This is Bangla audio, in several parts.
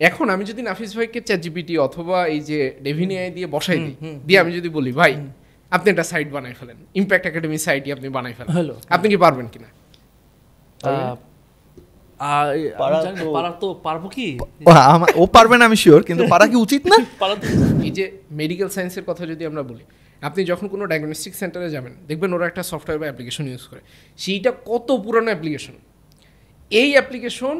এখন আমি যদি নাফিস ভাইকে চ্যাটজিপিটি অথবা এই যে ডেভিনি এআই দিয়ে বসাই দিই, দিয়ে আমি যদি বলি ভাই আপনি একটা সাইট বানাই ফেলেন, ইম্প্যাক্ট একাডেমি সাইটই আপনি বানাই ফেলেন, আপনি কি পারবেন কিনা? ও পারবে না আমি শিওর, কিন্তু পারা কি উচিত না? এই যে মেডিকেল সায়েন্সের কথা যদি আমরা বলি, আপনি যখন কোনো ডায়াগনস্টিক সেন্টারে যাবেন দেখবেন ওরা একটা সফটওয়্যার বা অ্যাপ্লিকেশন ইউজ করে, সেইটা কত পুরানো অ্যাপ্লিকেশন। এই অ্যাপ্লিকেশন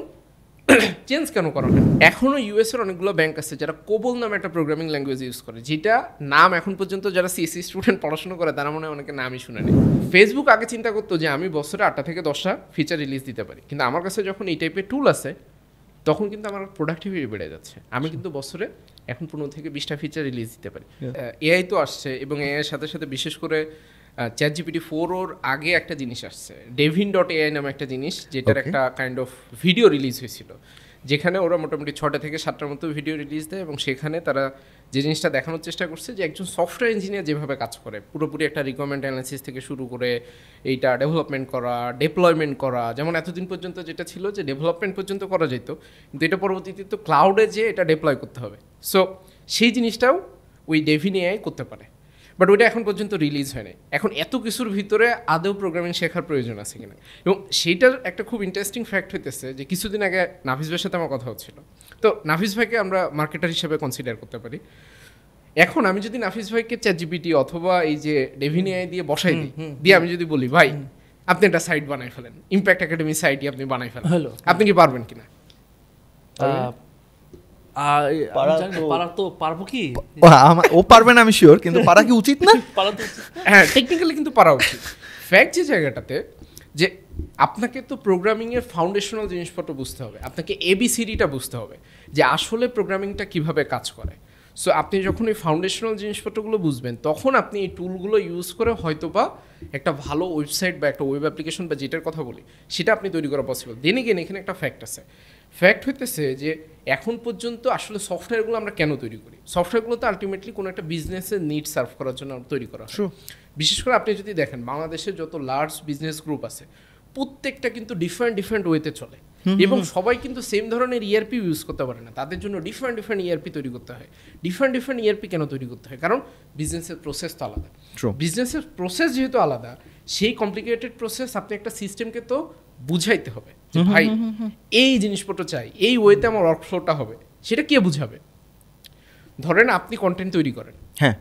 চেঞ্জ কেন করা হয়? এখনও ইউএসের অনেকগুলো ব্যাংক আছে যারা কোবল নামে একটা প্রোগ্রামিং ল্যাঙ্গুয়েজ ইউজ করে, যেটা নাম এখন পর্যন্ত যারা সিএসসি স্টুডেন্ট পড়াশোনা করে তারা মনে হয় অনেকে নামই শুনেনি। ফেসবুক আগে চিন্তা করতো যে আমি বছরে 8টা থেকে 10টা ফিচার রিলিজ দিতে পারি, কিন্তু আমার কাছে যখন এই টাইপের টুল আছে তখন কিন্তু আমার প্রোডাক্টিভিটি বেড়ে যাচ্ছে। আমি কিন্তু বছরে এখন 15 থেকে 20টা ফিচার রিলিজ দিতে পারি। এআই তো আসছে, এবং এআইয়ের সাথে সাথে বিশেষ করে চ্যাটজিপিটি 4 ওর আগে একটা জিনিস আসছে, devin.ai নামে একটা জিনিস, যেটার একটা কাইন্ড অফ ভিডিও রিলিজ হয়েছিল, যেখানে ওরা মোটামুটি 6টা থেকে 7টার মতো ভিডিও রিলিজ দেয়, এবং সেখানে তারা যে জিনিসটা দেখানোর চেষ্টা করছে যে একজন সফটওয়্যার ইঞ্জিনিয়ার যেভাবে কাজ করে, পুরোপুরি একটা রিকোয়ারমেন্ট অ্যানালিসিস থেকে শুরু করে এইটা ডেভেলপমেন্ট করা, ডিপ্লয়মেন্ট করা, যেমন এতদিন পর্যন্ত যেটা ছিল যে ডেভেলপমেন্ট পর্যন্ত করা যেত, কিন্তু এটা পরবর্তীতে তো ক্লাউডে যে এটা ডিপ্লয় করতে হবে, সো সেই জিনিসটাও ওই ডেভিন এআই করতে পারে, বাট ওইটা এখন পর্যন্ত রিলিজ হয় নাই। এখন এত কিছুর ভিতরে আদৌ প্রোগ্রামিং শেখার প্রয়োজন আছে কিনা, এবং সেইটার একটা খুব ইন্টারেস্টিং ফ্যাক্ট হইতেছে যে কিছুদিন আগে নাফিস ভাইয়ের সাথে আমার কথা হচ্ছিল, তো নাফিস ভাইকে আমরা মার্কেটার হিসেবে কনসিডার করতে পারি। এখন আমি যদি নাফিস ভাইকে চ্যাটজিপিটি অথবা এই যে ডেভিনি এআই দিয়ে বসাই দিই, দিয়ে আমি যদি বলি ভাই আপনি একটা সাইট বানাই ফেলেন, ইম্প্যাক্ট একাডেমি সাইটই আপনি বানাই ফেলেন, আপনি কি পারবেন কিনা? ও পারবে না আমি শিওর, কিন্তু পারা কি উচিত না? হ্যাঁ, টেকনিক্যালি কিন্তু পারা উচিত। ফ্যাক্ট যে জায়গাটাতে যে আপনাকে তো প্রোগ্রামিংয়ের ফাউন্ডেশনাল জিনিসপত্র বুঝতে হবে, আপনাকে এবিসিডিটা বুঝতে হবে যে আসলে প্রোগ্রামিংটা কিভাবে কাজ করে। সো আপনি যখন এই ফাউন্ডেশনাল জিনিসপত্রগুলো বুঝবেন, তখন আপনি এই টুলগুলো ইউজ করে হয়তোবা একটা ভালো ওয়েবসাইট বা একটা ওয়েব অ্যাপ্লিকেশন বা যেটার কথা বলি সেটা আপনি তৈরি করা পসিবল। দেন এগেন এখানে একটা ফ্যাক্ট আছে, ফ্যাক্ট হইতেছে যে এখন পর্যন্ত আসলে সফটওয়্যারগুলো আমরা কেন তৈরি করি? সফটওয়্যারগুলো তো আলটিমেটলি কোনো একটা বিজনেসের নিড সার্ভ করার জন্য তৈরি করা হয়। বিশেষ করে আপনি যদি দেখেন বাংলাদেশের যত লার্জ বিজনেস গ্রুপ আছে প্রত্যেকটা কিন্তু ডিফারেন্ট ওয়েতে চলে, এবং সবাই কিন্তু সেম ধরনের ইআরপি ইউজ করতে পারে না, তাদের জন্য ডিফারেন্ট ইআরপি তৈরি করতে হয়। ডিফারেন্ট ইআরপি কেন তৈরি করতে হয়? কারণ বিজনেসের প্রসেস তো আলাদা। বিজনেসের প্রসেস যেহেতু আলাদা, সেই কমপ্লিকেটেড প্রসেস আপনি একটা সিস্টেমকে তো বুঝাইতে হবে যে ভাই এই জিনিসপত্র চাই, এই ওয়েতে আমার ওয়ার্কফ্লোটা হবে, সেটা কে বুঝাবে? ধরেন আপনি কন্টেন্ট তৈরি করেন, হ্যাঁ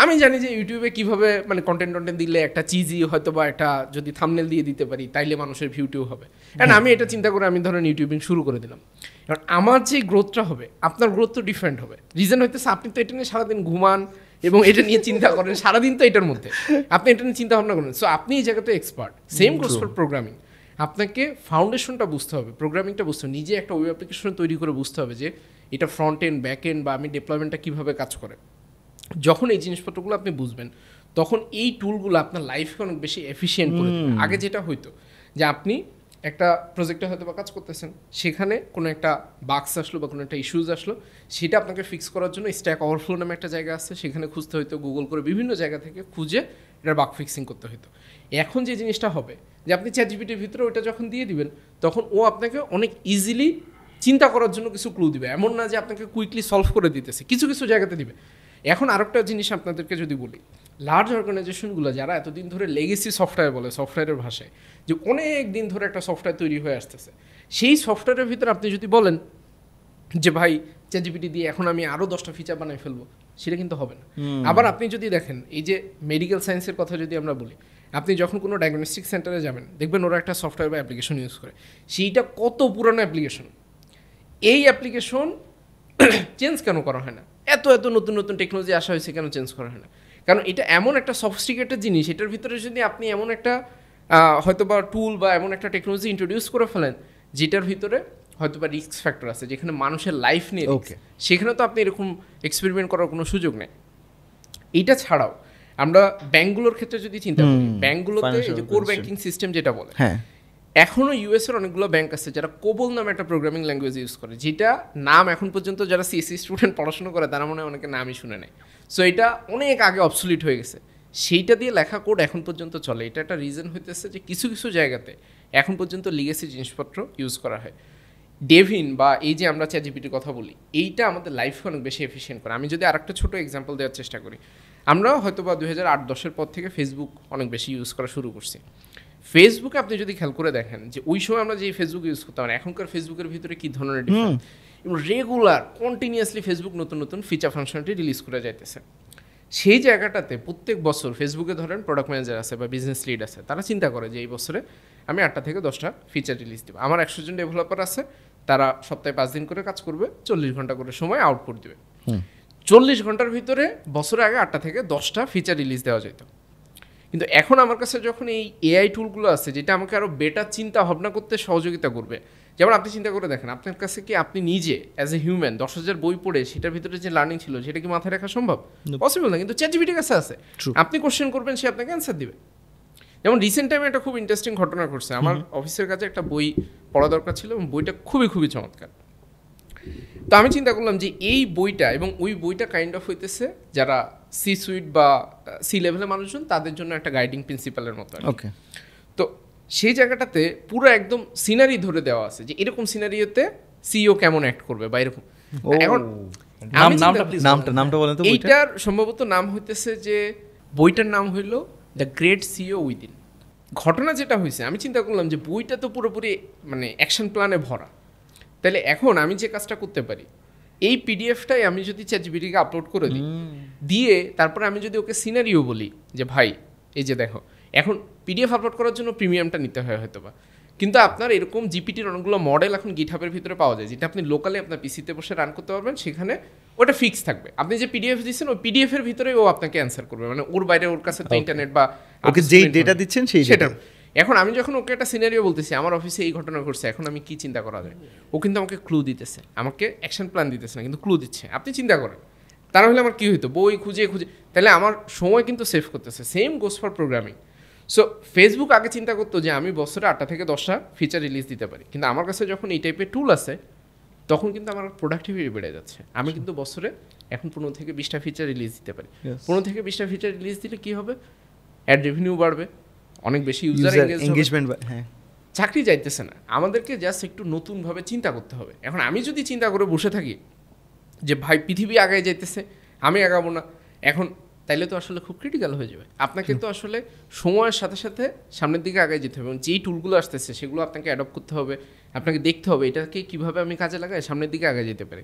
আমি জানি যে ইউটিউবে কিভাবে মানে কন্টেন্ট দিলে একটা চিজি হয়তো বা একটা যদি থাম্বনেল দিয়ে দিতে পারি তাইলে মানুষের ভিউটিউ হবে, কারণ আমি এটা চিন্তা করে আমি ধরেন ইউটিউবিং শুরু করে দিলাম। কারণ আমার যে গ্রোথটা হবে আপনার গ্রোথ তো ডিফারেন্ট হবে। রিজন হইতেছে আপনি তো এটা নিয়ে সারাদিন ঘুমান এবং এটা নিয়ে চিন্তা করেন সারাদিন, তো এটার মধ্যে আপনি এটা নিয়ে চিন্তা ভাবনা করেন, সো আপনি এই জায়গাতে expert. Same goes for programming, আপনাকে ফাউন্ডেশনটা বুঝতে হবে, প্রোগ্রামিংটা বুঝতে হবে, নিজে একটা ওয়েব অ্যাপ্লিকেশন তৈরি করে বুঝতে হবে যে এটা ফ্রন্ট এন্ড ব্যাক এন্ড বা আমি ডিপ্লয়মেন্টটা কীভাবে কাজ করে। যখন এই জিনিসপত্রগুলো আপনি বুঝবেন তখন এই টুলগুলো আপনার লাইফকে অনেক বেশি এফিসিয়েন্ট করে দেবে। আগে যেটা হইতো যে আপনি একটা প্রজেক্টে হয়তো বা কাজ করতেছেন, সেখানে কোনো একটা বাগস আসলো বা কোনো একটা ইস্যুজ আসলো, সেটা আপনাকে ফিক্স করার জন্য স্ট্যাক ওভারফ্লো নামে একটা জায়গা আছে, সেখানে খুঁজতে হইতো, গুগল করে বিভিন্ন জায়গা থেকে খুঁজে এটার বাগ ফিক্সিং করতে হইতো। এখন যে জিনিসটা হবে যে আপনি চ্যাটজিপিটির ভিতরে ওইটা যখন দিয়ে দিবেন তখন ও আপনাকে অনেক ইজিলি চিন্তা করার জন্য কিছু ক্লু দিবে, এমন না যে আপনাকে কুইকলি সলভ করে দিতেছে, কিছু কিছু জায়গাতে দিবে। এখন আরেকটা জিনিস আপনাদেরকে যদি বলি, লার্জ অর্গানাইজেশনগুলো যারা এতদিন ধরে লেগেসি সফটওয়্যার বলে, সফটওয়্যারের ভাষায়, যে অনেক দিন ধরে একটা সফটওয়্যার তৈরি হয়ে আসতেছে, সেই সফটওয়্যারের ভিতরে আপনি যদি বলেন যে ভাই চ্যাটজিপিটি দিয়ে এখন আমি আরও 10টা ফিচার বানাই ফেলবো, সেটা কিন্তু হবে না। আবার আপনি যদি দেখেন এই যে মেডিকেল সায়েন্সের কথা যদি আমরা বলি, আপনি যখন কোনো ডায়াগনস্টিক সেন্টারে যাবেন দেখবেন ওরা একটা সফটওয়্যার বা অ্যাপ্লিকেশন ইউজ করে, সেইটা কত পুরানো অ্যাপ্লিকেশন। এই অ্যাপ্লিকেশন চেঞ্জ কেন করা হয় না? এত নতুন টেকনোলজি আসা হয়েছে, কেন চেঞ্জ করা হয় না? কারণ এটা এমন একটা সফিস্টিকেটেড জিনিস, এটার ভিতরে যদি আপনি এমন একটা হয়তো বা টুল বা এমন একটা টেকনোলজি ইন্ট্রোডিউস করে ফেলেন যেটার ভিতরে হয়তো বা রিস্ক ফ্যাক্টর আছে, যেখানে মানুষের লাইফ নিয়ে সেখানে তো আপনি এরকম এক্সপেরিমেন্ট করার কোনো সুযোগ নেই। এইটা ছাড়াও আমরা ব্যাঙ্কগুলোর ক্ষেত্রে যদি চিন্তা করি, ব্যাঙ্কগুলোতে এই যে কোর ব্যাংকিং সিস্টেম যেটা বলে, এখনও ইউএসের অনেকগুলো ব্যাংক আছে যারা কোবল নামে একটা প্রোগ্রামিং ল্যাঙ্গুয়েজ ইউজ করে, যেটা নাম এখন পর্যন্ত যারা সিএসসি স্টুডেন্ট পড়াশোনা করে তারা মনে হয় অনেকে নামই শুনে নেয়। সো এটা অনেক আগে অবসলিট হয়ে গেছে, সেইটা দিয়ে লেখা কোড এখন পর্যন্ত চলে। এটা একটা রিজন হইতেছে যে কিছু কিছু জায়গাতে এখন পর্যন্ত লিগেসি জিনিসপত্র ইউজ করা হয়। ডেভিন বা এই যে আমরা চ্যাটজিপিটির কথা বলি, এইটা আমাদের লাইফকে অনেক বেশি এফিশিয়েন্ট করে। আমি যদি আরেকটা ছোট এক্সাম্পল দেওয়ার চেষ্টা করি, আমরা হয়তো বা 2008-10 পর থেকে ফেসবুক অনেক বেশি ইউজ করা শুরু করছি। ফেসবুকে আপনি যদি খেয়াল করে দেখেন যে ওই সময় আমরা যে ফেসবুক ইউজ করতাম, এখনকার ফেসবুকের ভিতরে কী ধরনের ডিফারেন্স, এবং রেগুলার কন্টিনিউয়াসলি ফেসবুক নতুন নতুন ফিচার ফাংশনালিটি রিলিজ করে যাইতেছে। সেই জায়গাটাতে প্রত্যেক বছর ফেসবুকে ধরেন প্রোডাক্ট ম্যানেজার আছে বা বিজনেস লিড আছে, তারা চিন্তা করে যে এই বছরে আমি 8টা থেকে 10টা ফিচার রিলিজ দেবো। আমার 100 জন ডেভেলপার আছে, তারা সপ্তাহে 5 দিন করে কাজ করবে, 40 ঘন্টা করে সময় আউটপুট দেবে। 40 ঘন্টার ভিতরে বছরে আগে 8টা থেকে 10টা ফিচার রিলিজ দেওয়া যেত। কিন্তু এখন আমার কাছে যখন এই এআই টুলগুলো আছে, যেটা আমাকে আরও বেটার চিন্তা ভাবনা করতে সহযোগিতা করবে। যেমন আপনি চিন্তা করে দেখেন, আপনার কাছে কি আপনি নিজে অ্যাজ এ হিউম্যান 10,000 বই পড়ে সেটার ভিতরে যে লার্নিং ছিল সেটা কি মাথায় রাখা সম্ভব? পসিবল না। কিন্তু চ্যাটজিপিটির কাছে আছে, আপনি কোশ্চেন করবেন, সে আপনাকে অ্যান্সার দিবে। যেমন রিসেন্ট টাইমে একটা খুব ইন্টারেস্টিং ঘটনা ঘটছে। আমার অফিসের কাছে একটা বই পড়া দরকার ছিল এবং বইটা খুবই খুবই চমৎকার। তো আমি চিন্তা করলাম যে এই বইটা এবং ওই বইটা কাইন্ড অফ হইতেছে যারা সি সুইট বা সি লেভেলের মানুষজন তাদের জন্য একটা গাইডিং প্রিন্সিপালের মতো। ওকে। তো সেই জায়গাটাতে পুরো একদম সিনারি ধরে দেওয়া আছে যে এরকম সিনারিওতে সিইও কেমন অ্যাক্ট করবে বা এরকম। এখন নামটা বলেন তো। এইটার সম্ভবত নাম হইতেছে যে, বইটার নাম হইল দ্য গ্রেট সিইও উইদিন। ঘটনা যেটা হয়েছে, আমি চিন্তা করলাম যে বইটা তো পুরোপুরি মানে অ্যাকশন প্ল্যানে ভরা, তাহলে এখন আমি যে কাজটা করতে পারি, এই পিডিএফটাই আমি যদি চ্যাটজিপিটিকে আপলোড করে দিই, দিয়ে তারপরে আমি যদি ওকে সিনারিও বলি যে ভাই এই যে দেখো, এখন পিডিএফ আপলোড করার জন্য প্রিমিয়ামটা নিতে হয় হয়তো বা, কিন্তু আপনার এরকম জিপিটির অনেকগুলো মডেল এখন গিটহাবের ভিতরে পাওয়া যায়, যেটা আপনি লোকালি আপনার পিসিতে বসে রান করতে পারবেন। সেখানে ওটা ফিক্স থাকবে, আপনি যে পিডিএফ দিচ্ছেন ওই পিডিএফের ভিতরে ও আপনাকে অ্যান্সার করবে, মানে ওর বাইরে ওর কাছে তো ইন্টারনেট বা ওকে যেই ডেটা দিচ্ছেন সেটা। এখন আমি যখন ওকে একটা সিনারিও বলতেছি, আমার অফিসে এই ঘটনা ঘটছে, এখন আমি কি চিন্তা করা যায়, ও কিন্তু আমাকে ক্লু দিতেছে, আমাকে অ্যাকশন প্ল্যান দিতেছে না, কিন্তু ক্লু দিচ্ছে। আপনি চিন্তা করেন তা না হলে আমার কী হইতো, বই খুঁজে খুঁজে, তাহলে আমার সময় কিন্তু সেভ করতেছে। Same goes for programming. So Facebook আগে চিন্তা করতো যে আমি বছরে 8টা থেকে 10টা ফিচার রিলিজ দিতে পারি, কিন্তু আমার কাছে যখন এই টাইপের টুল আছে তখন কিন্তু আমার প্রোডাক্টিভিটি বেড়ে যাচ্ছে। আমি কিন্তু বছরে এখন 15 থেকে 20টা ফিচার রিলিজ দিতে পারি। 15 থেকে 20টা ফিচার রিলিজ দিলে কী হবে, অ্যাড রেভিনিউ বাড়বে, অনেক বেশি ইউজার এনগেজমেন্ট, চাকরি যাইতেছে না। আমাদেরকে জাস্ট একটু নতুনভাবে চিন্তা করতে হবে। এখন আমি যদি চিন্তা করে বসে থাকি যে ভাই পৃথিবী আগায় যাইতেছে, আমি আগাবো না, এখন তাইলে তো আসলে খুব ক্রিটিক্যাল হয়ে যাবে। আপনাকে তো আসলে সময়ের সাথে সাথে সামনের দিকে আগায় যেতে হবে, এবং যেই টুলগুলো আসতেছে সেগুলো আপনাকে অ্যাডপ্ট করতে হবে, আপনাকে দেখতে হবে এটাকে কীভাবে আমি কাজে লাগাই সামনের দিকে আগায় যেতে পারি।